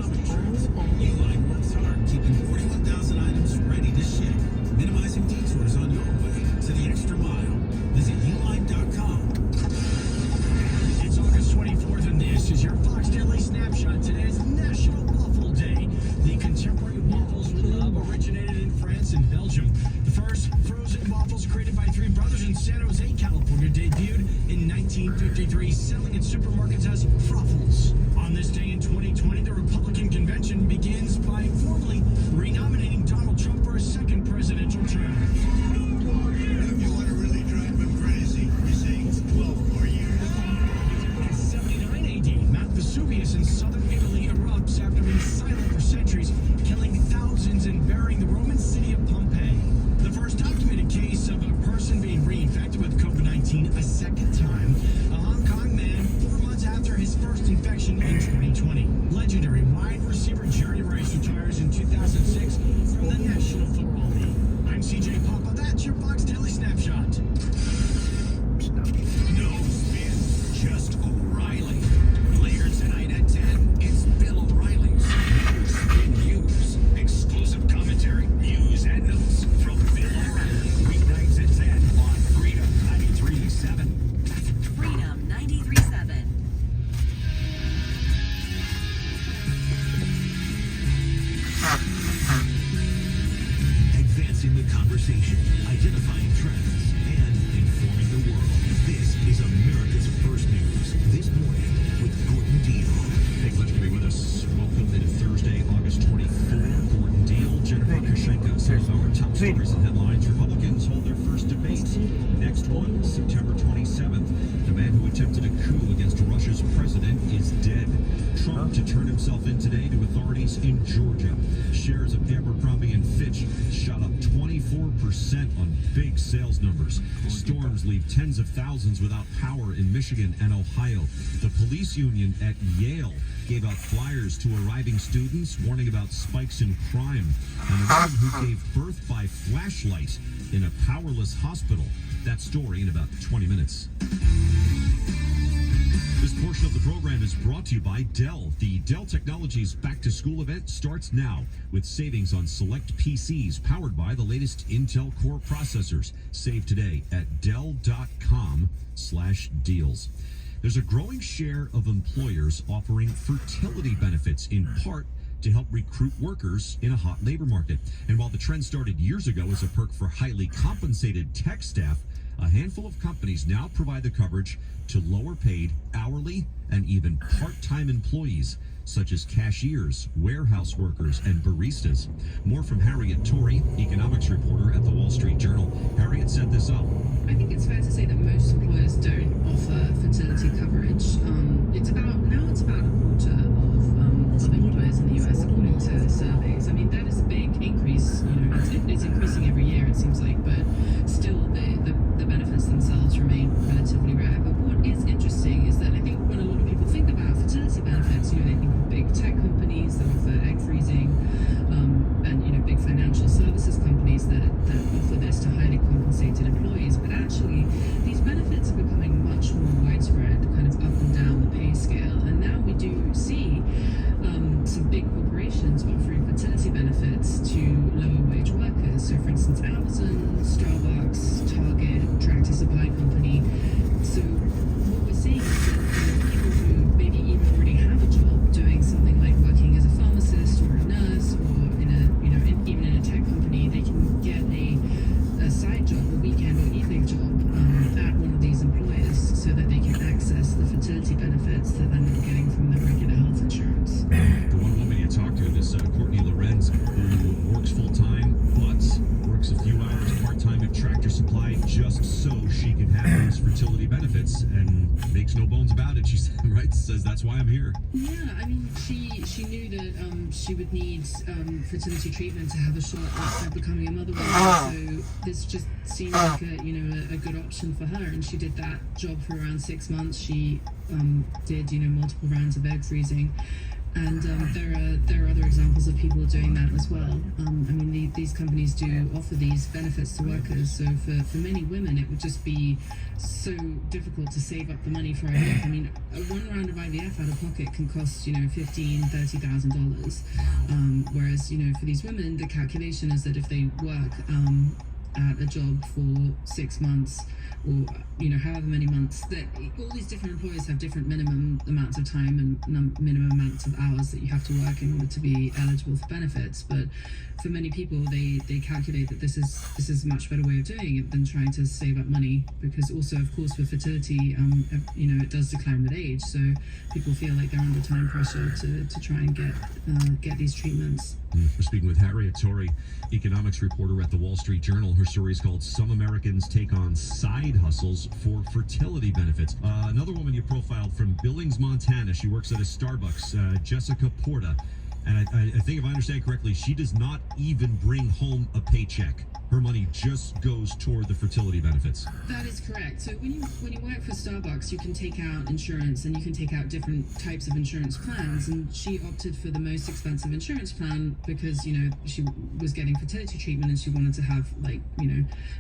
economic trends. Uline works hard, keeping 41,000 items ready to ship, minimizing detours on your way to the extra mile. Visit uline.com. It's August 24th, and this is your Fox Daily Snapshot. Today is National Waffle Day. The contemporary waffles we love originated in France and Belgium. The first frozen waffles created by three brothers in San Jose, California, debuted in 1953, selling in supermarkets as Froffles. On this day in 2020, the Republican convention begins by formally renominating Donald Trump for a second presidential term. If you want to really drive him crazy, you say it's 12 more years. In 79 AD, Mount Vesuvius in southern Italy erupts after being silent for centuries, killing thousands and burying the Roman city of Pompeii. The first documented case of a person being reinfected with COVID-19 a second time. A Hong Kong man 4 months after his first infection in 2020. Legendary wide receiver Jerry Rice retires in 2006 from the National Football League. I'm CJ Papa. That's your Fox Daily Snapshot. No spin, just O'Reilly. Later tonight at 10, it's Bill O'Reilly's Spin News. Exclusive commentary, news, and notes from Bill O'Reilly. Weeknights at 10 on Freedom 93.7. Freedom 93.7. Advancing the conversation, identifying trends, and informing the world. This is America's First News. This morning with Gordon Deal. Thanks much for being with us. Welcome to Thursday, August 24th. Gordon Deal, Jennifer Kushenko. Some of our top stories and headlines. Republicans hold their first debate. Next one, September 27th. The man who attempted a coup against Russia's president is dead. Trump to turn himself in today to authorities in Georgia. Shares of Abercrombie and Fitch shot up 24% on big sales numbers. Storms leave tens of thousands without power in Michigan and Ohio. The police union at Yale gave out flyers to arriving students warning about spikes in crime. And a woman who gave birth by flashlight in a powerless hospital. That story in about 20 minutes. This portion of the program is brought to you by Dell. The Dell Technologies Back to School event starts now with savings on select PCs powered by the latest Intel Core processors. Save today at Dell.com/deals. There's a growing share of employers offering fertility benefits, in part to help recruit workers in a hot labor market. And while the trend started years ago as a perk for highly compensated tech staff, a handful of companies now provide the coverage to lower paid, hourly, and even part-time employees, such as cashiers, warehouse workers, and baristas. More from Harriet Torrey, economics reporter at the Wall Street Journal. Harriet set this up. I think it's fair to say that most employers don't offer fertility coverage. It's about a quarter of employers in the US, according to surveys. I mean, that is a big increase. It's increasing every year, it seems like, but still the benefits themselves remain relatively rare. But what is interesting is that I think when a lot of people think about fertility benefits, they think of big tech companies that offer egg freezing, and big financial services companies that offer this to highly compensated employees. But actually, these benefits are becoming much more widespread, kind of up and down the pay scale. And now we do see some big corporations offering fertility benefits to lower wage workers. So, for instance, Amazon, Starbucks, Target, Tractor Supply Company. So what we're seeing is that people who maybe even already have a job doing something like working as a pharmacist or a nurse or even in a tech company, they can get a side job, a weekend or evening job at one of these employers so that they can access the fertility benefits that they're not getting from their regular health insurance. The one woman you talked to, this Courtney Lorenz, who works full-time but works a few hours part-time at Tractor Supply just so she can have those fertility benefits, and makes no bones about it. She said, right? Says that's why I'm here. Yeah, I mean, she knew that she would need fertility treatment to have a shot at becoming a mother. So this just seemed like a good option for her, and she did that job for around 6 months. She did multiple rounds of egg freezing. And there are other examples of people doing that as well. I mean, these companies do offer these benefits to workers. So for many women, it would just be so difficult to save up the money for IVF. I mean, one round of IVF out of pocket can cost $15,000-$30,000. Whereas for these women, the calculation is that if they work at a job for 6 months or however many months, that all these different employers have different minimum amounts of time and minimum amounts of hours that you have to work in order to be eligible for benefits. But for many people, they calculate that this is a much better way of doing it than trying to save up money, because also, of course, for fertility, it does decline with age, so people feel like they're under time pressure to try and get these treatments. We're speaking with Harriet Torrey, economics reporter at the Wall Street Journal. Her story is called "Some Americans Take on Side Hustles for Fertility Benefits." Another woman you profiled from Billings, Montana. She works at a Starbucks, Jessica Porta. And I think if I understand correctly, she does not even bring home a paycheck. Her money just goes toward the fertility benefits. That is correct. So when you work for Starbucks, you can take out insurance, and you can take out different types of insurance plans. And she opted for the most expensive insurance plan because she was getting fertility treatment, and she wanted to have no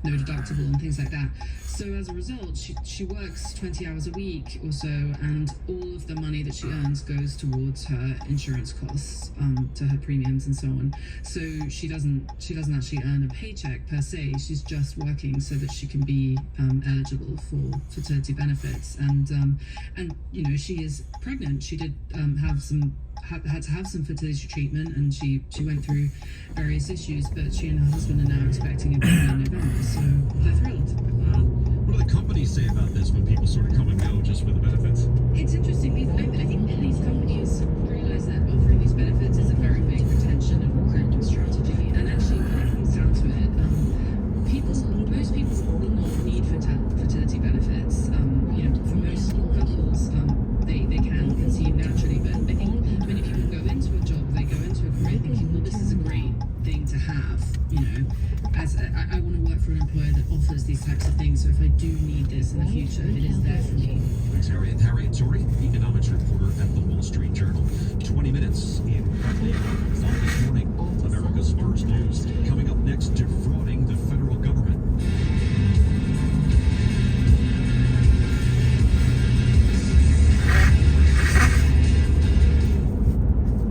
deductible and things like that. So as a result, she works 20 hours a week or so, and all of the money that she earns goes towards her insurance costs, to her premiums and so on. So she doesn't actually earn a paycheck per se. She's just working so that she can be eligible for fertility benefits. And she is pregnant. She did had to have some fertility treatment, and she went through various issues, but she and her husband are now expecting a baby in November, so they're thrilled. What do the companies say about this when people sort of come and go just for the benefits? It's interesting. I think these companies realize that offering these benefits is a very big retention and recruitment strategy. And actually, when it comes down to it, most people will not need fertility benefits. For most couples, they can conceive naturally. But I think many people go into a job, they go into a career thinking, well, this is a great thing to have. As I want to work for an employer that offers these types of things. So if I do need this in the future, it is there for me. Thanks, Harriet. Harriet Torrey, economics reporter at the Wall Street Journal. 20 minutes in this morning. America's first news. Coming up next, defrauding the federal government.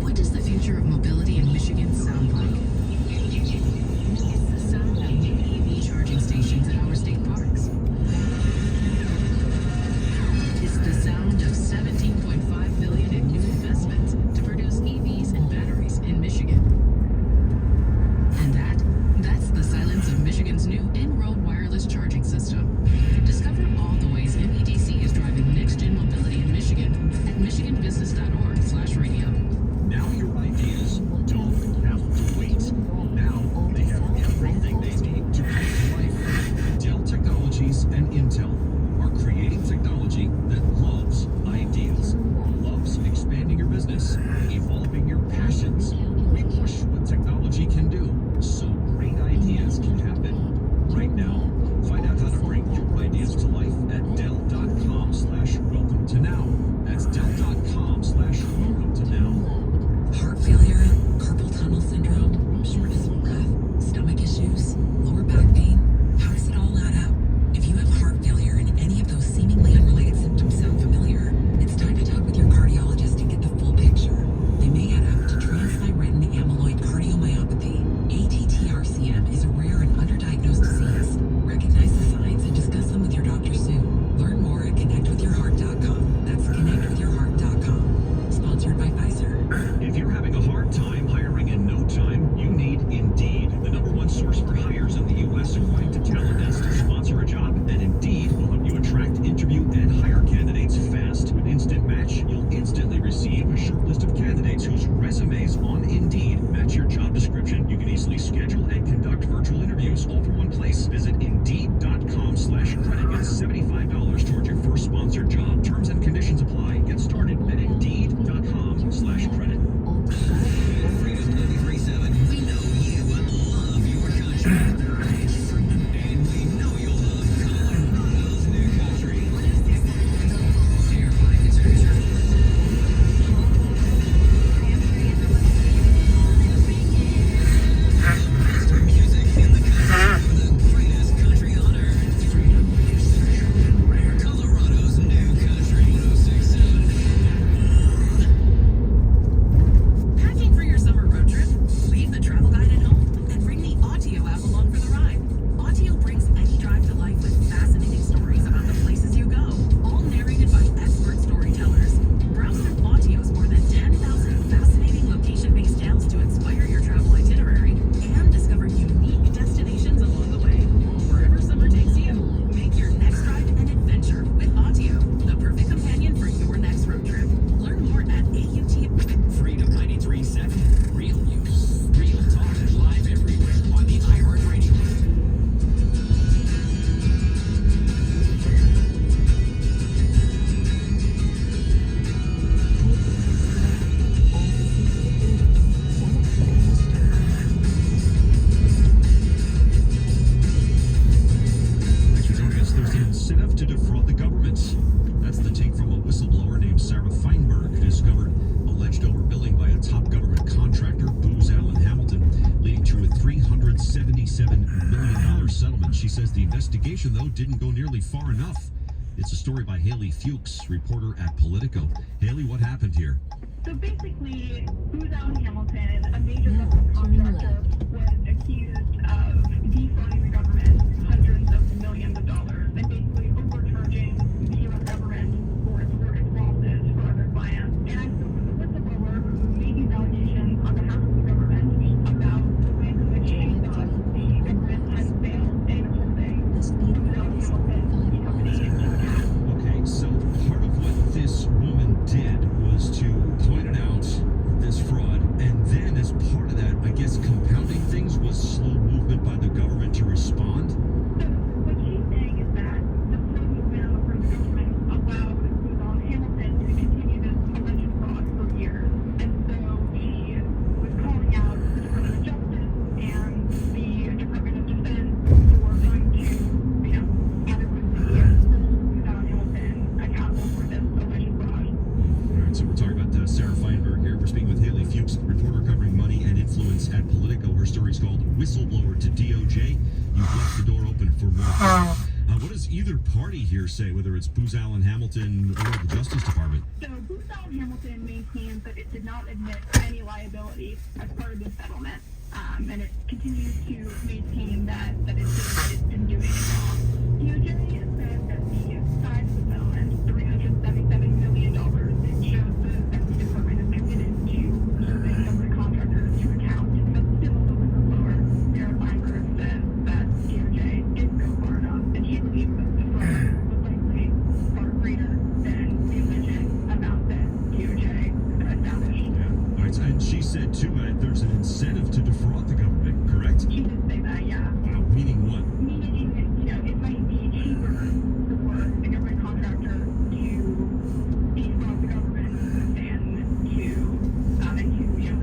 What does the future of mobility in Michigan sound like? It's the sound of EV charging stations at our state parks. It's the sound of $17.5 billion in new investments to produce EVs and batteries in $27 million settlement. She says the investigation, though, didn't go nearly far enough. It's a story by Haley Fuchs, reporter at Politico. Haley, what happened here? So basically, Booz Allen Hamilton, a major government contractor, was accused of defrauding the government hundreds of millions of dollars and basically overcharging the U.S. government for its losses for other clients. And I spoke with a whistleblower who made these allegations on behalf of the government about the ways in which she thought the government had failed in holding Booz Allen Hamilton, the company, to account. Okay, so part of what this woman did was to point out this fraud, and then as part of that, I guess compounding things was slow movement by the government to respond. So what she's saying is that the slow movement on the part of the government allowed Booz Allen Hamilton to continue this alleged fraud for years. And so she was calling out the Department of Justice and the Department of Defense for trying to, adequately hold Booz Allen Hamilton accountable for this alleged fraud. All right, so we're talking about Sarah Feinberg here. We're speaking with Haley Fuchs, reporter covering money and influence at Politico. Her story's called Whistleblower to DOJ. You've left the door open for more. What does either party here say, whether it's Booz Allen Hamilton or the Justice Department? So Booz Allen Hamilton maintains that it did not admit any liability as part of the settlement, and it continues to maintain that it didn't do anything wrong. DOJ has said that the size of the settlement, $377 million, shows that the department is committed to holding government contractors to account. But still, the whistleblower, Sarah Feinberg, says that DOJ didn't go far enough, and she believes that the fraud was likely far greater than the alleged amount that DOJ established. All right, and she said, too, there's an incentive to defraud the government, correct? She did say that, yeah. Wow, meaning what? Meaning, it might be cheaper for the government contractor to defraud the government than to,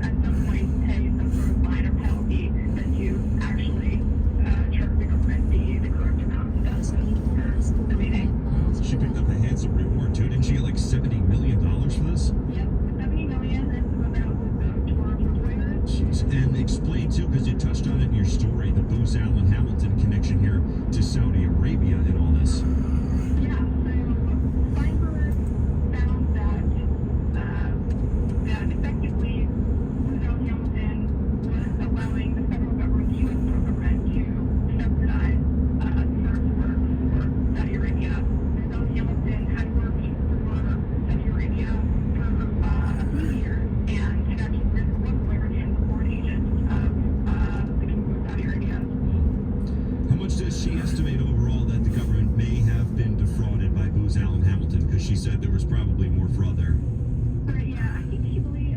at some point pay some sort of fine or penalty than to actually charge the government the correct amount. That's her meaning. She picked up a handsome reward, too. Didn't she get like $70 million for this? Yep, $70 million, and some of that was to our lawyers. Jeez. And explain, too, because you touched on it in your story, the Booz Allen Hamilton connection here to Saudi Arabia and all this. Yeah, so Feinberg found that effectively Booz Allen Hamilton was allowing the federal government, the U.S. federal government, to subsidize nurse work for Saudi Arabia. Booz Allen Hamilton had worked for Saudi Arabia for a few years and had actually been one lawyer and a foreign agent of the Kingdom of Saudi Arabia. How much does she estimate overall that the government may have been defrauded by Booz Allen Hamilton? Because she said there was probably more fraud there. Yeah, I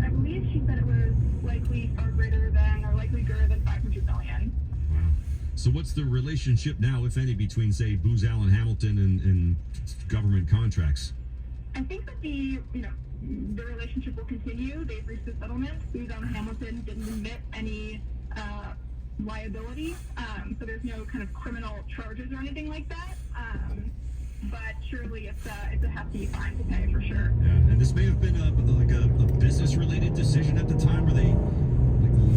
believe she said it was likely far greater than, or likely greater than $500 million. Wow. So what's the relationship now, if any, between, say, Booz Allen Hamilton and government contracts? I think that the relationship will continue. They've reached a settlement. Booz Allen Hamilton didn't admit any liability, so there's no kind of criminal charges or anything like that. But surely it's a hefty fine to pay for sure. Yeah, and this may have been a business-related decision at the time. Were they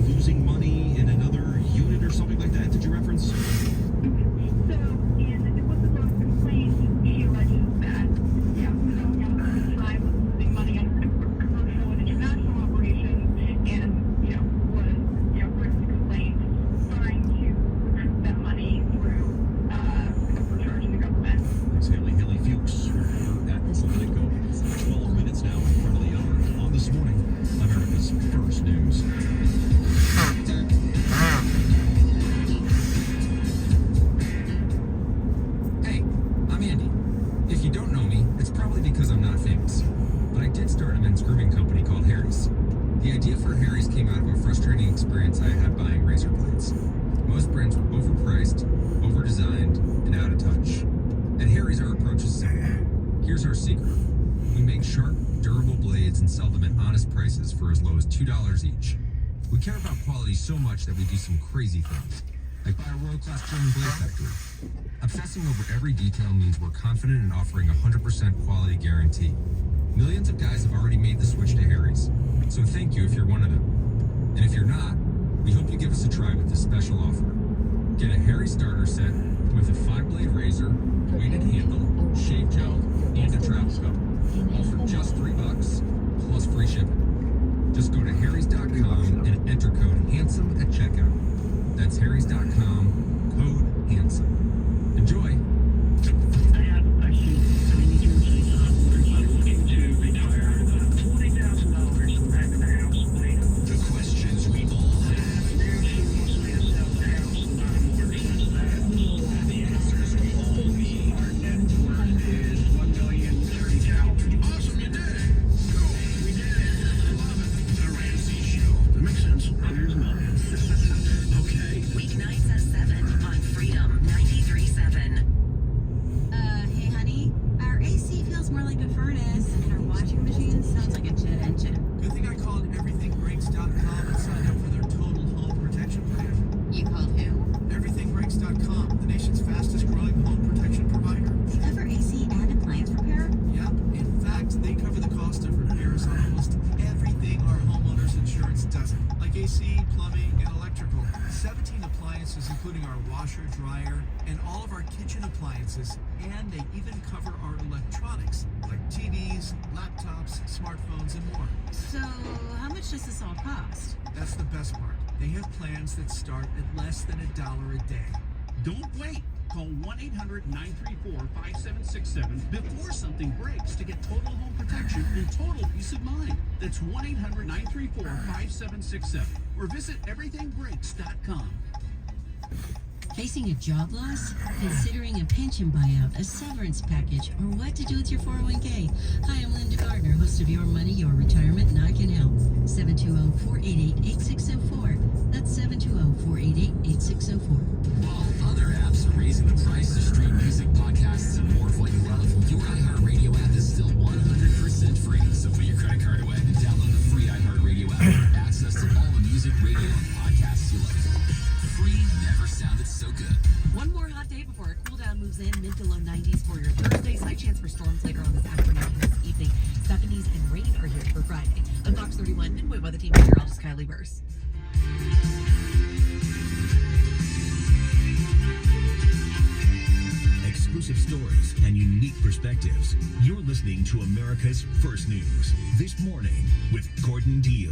losing money in another unit or something like that? Did you reference? So in the whistleblower's complaint, she alleges that Booz Allen Hamilton at the time was losing money on commercial and international operations, and was according to the complaint trying to recoup that money through overcharging the government. Thanks, Haley. Haley Fuchs, reporter at Politico. 12 minutes now in front of the hour on This Morning, America's First News. Hey, I'm Andy. If you don't know me, it's probably because I'm not famous. But I did start a men's grooming company called Harry's. The idea for Harry's came out of a frustrating experience I had buying razor blades. Most brands were overpriced, overdesigned, and out of touch. At Harry's, our approach is simple. Here's our secret. We make sharp, durable blades and sell them at honest prices for as low as $2 each. We care about quality so much that we do some crazy things, like buy a world-class German blade factory. Obsessing over every detail means we're confident in offering a 100% quality guarantee. Millions of guys have already made the switch to Harry's, so thank you if you're one of them. And if you're not, we hope you give us a try with this special offer. starter set with a 5-blade razor, weighted handle, shave gel, and a travel cup. All for just $3 plus free shipping. Just go to harrys.com and enter code HANDSOME at checkout. That's harrys.com, code HANDSOME. Enjoy! I have a question. I need to replace the hot water heater. I'm looking to retire $20,000 from having a house clean. The questions we all have. Now she wants me to sell the house and buy more since that. The answers we all need. Our net worth is $1,030,000. Awesome, you did it. Cool. We did it. I love it. The Ramsey Show. That makes sense. Clear as mud. Okay. Weeknights at 7 on Freedom 93.7. Hey honey, our AC feels more like a furnace, and our washing machine sounds like a jet engine. Good thing I called everythingbreaks.com and signed up for their total home protection plan. You called who? Everythingbreaks.com, the nation's fastest growing home protection provider. They cover AC and appliance repair? Yep, in fact, they cover the cost of repairs on almost everything our homeowners insurance doesn't, like AC, plumbing, and electrical. 17 appliances, including our washer, dryer, and all of our kitchen appliances, and they even cover our electronics, like TVs, laptops, smartphones, and more. So, how much does this all cost? That's the best part. They have plans that start at less than $1 a day. Don't wait. Call 1-800-934-5767 before something breaks to get total home protection and total peace of mind. That's 1-800-934-5767 or visit everythingbreaks.com. Facing a job loss? Considering a pension buyout, a severance package, or what to do with your 401k? Hi, I'm Linda Gardner, host of Your Money, Your Retirement, and I Can Help. 720-488-8604. That's 720-488-8604. While other apps are raising the price to stream music, podcasts, and more of what you love, your iHeartRadio app is still 100% free. So put your credit card away and download the free iHeartRadio app for access to all the music, radio, and podcasts you love. Free never sounded so good. One more hot day before a cool down moves in. Mid to low 90s for your Thursday. Slight chance for storms later on this afternoon and this evening. 70s and rain are here for Friday. On Fox 31 Midway Weather Team meteorologist Kylie Burse. Exclusive stories and unique perspectives. You're listening to America's First News This Morning with Gordon Deal.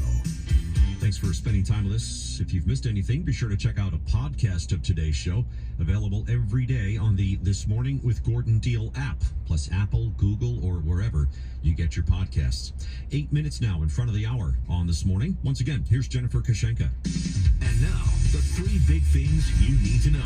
Thanks for spending time with us. If you've missed anything, be sure to check out a podcast of today's show, available every day on the This Morning with Gordon Deal app, plus Apple, Google, or wherever you get your podcasts. 8 minutes now in front of the hour on This Morning. Once again, here's Jennifer Kashenka. And now, the 3 big things you need to know.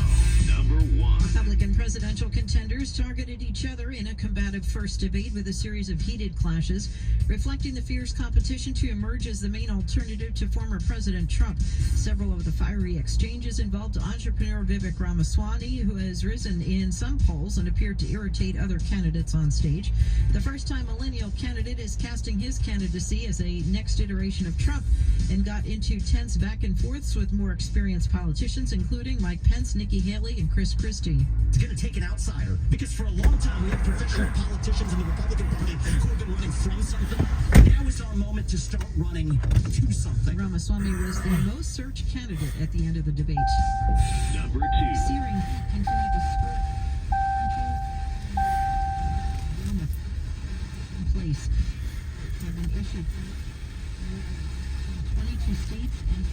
Number 1. Republican presidential contenders targeted each other in a combative first debate with a series of heated clashes, reflecting the fierce competition to emerge as the main alternative to former President Trump. Several of the fiery exchanges involved entrepreneur Vivek Ramaswamy, who has risen in some polls and appeared to irritate other candidates on stage. The first-time millennial candidate is casting his candidacy as a next iteration of Trump and got into tense back and forths with more experienced politicians, including Mike Pence, Nikki Haley, and Chris Christie. It's going to take an outsider because for a long time we have professional politicians in the Republican Party who have been running from something. Now is our moment to start running to something. Ramaswamy was the most searched candidate at the end of the debate. Number 2. Searing heat continued to spread in place. Have been issued in 22 states and